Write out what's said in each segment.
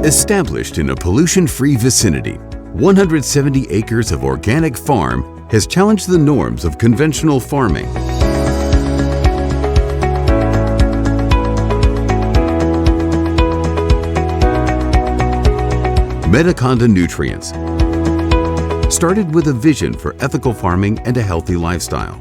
Established in a pollution-free vicinity, 170 acres of organic farm has challenged the norms of conventional farming. Medikonda Nutrients started with a vision for ethical farming and a healthy lifestyle.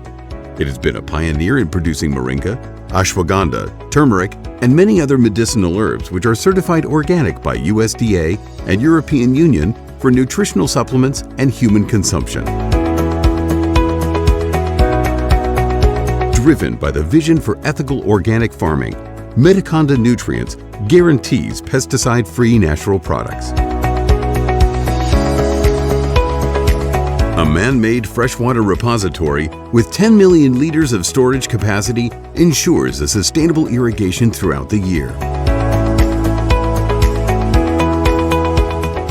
It has been a pioneer in producing Moringa, Ashwagandha, turmeric, and many other medicinal herbs which are certified organic by USDA and European Union for nutritional supplements and human consumption. Driven by the vision for ethical organic farming, Medikonda Nutrients guarantees pesticide-free natural products. A man-made freshwater repository with 10 million liters of storage capacity ensures a sustainable irrigation throughout the year.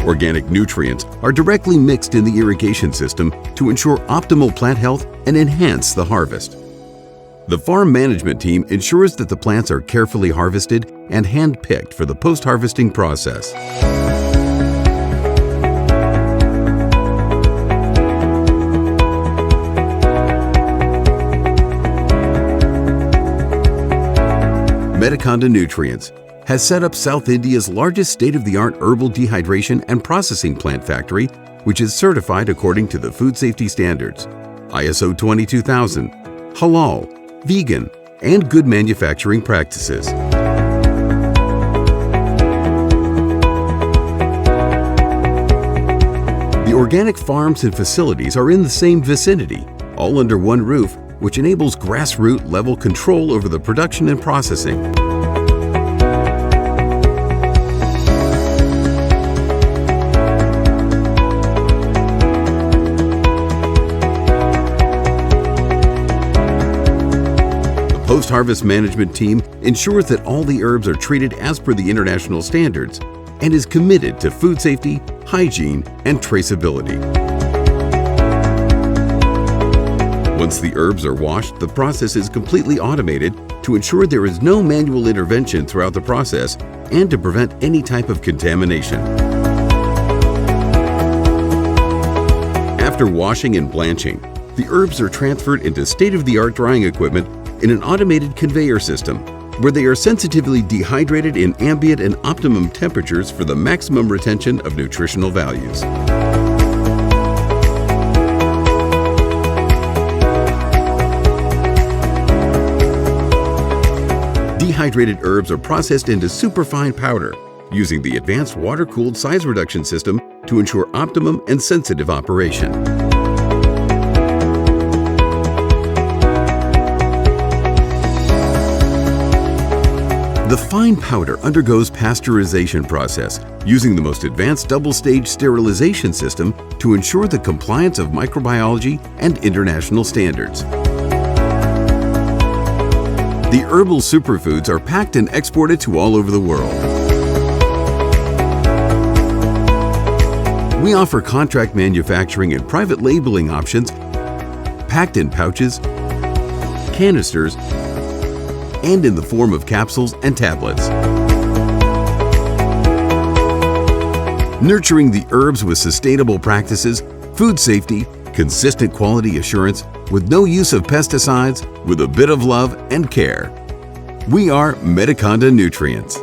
Organic nutrients are directly mixed in the irrigation system to ensure optimal plant health and enhance the harvest. The farm management team ensures that the plants are carefully harvested and hand-picked for the post-harvesting process. Medikonda Nutrients has set up South India's largest state-of-the-art herbal dehydration and processing plant factory, which is certified according to the food safety standards, ISO 22000, halal, vegan, and good manufacturing practices. The organic farms and facilities are in the same vicinity, all under one roof, which enables grassroots level control over the production and processing. The post-harvest management team ensures that all the herbs are treated as per the international standards and is committed to food safety, hygiene, and traceability. Once the herbs are washed, the process is completely automated to ensure there is no manual intervention throughout the process and to prevent any type of contamination. After washing and blanching, the herbs are transferred into state-of-the-art drying equipment in an automated conveyor system, where they are sensitively dehydrated in ambient and optimum temperatures for the maximum retention of nutritional values. Dehydrated herbs are processed into superfine powder using the advanced water-cooled size reduction system to ensure optimum and sensitive operation. The fine powder undergoes pasteurization process using the most advanced double-stage sterilization system to ensure the compliance of microbiology and international standards. The herbal superfoods are packed and exported to all over the world. We offer contract manufacturing and private labeling options, packed in pouches, canisters, and in the form of capsules and tablets. Nurturing the herbs with sustainable practices, food safety, consistent quality assurance, with no use of pesticides, with a bit of love and care. We are Medikonda Nutrients.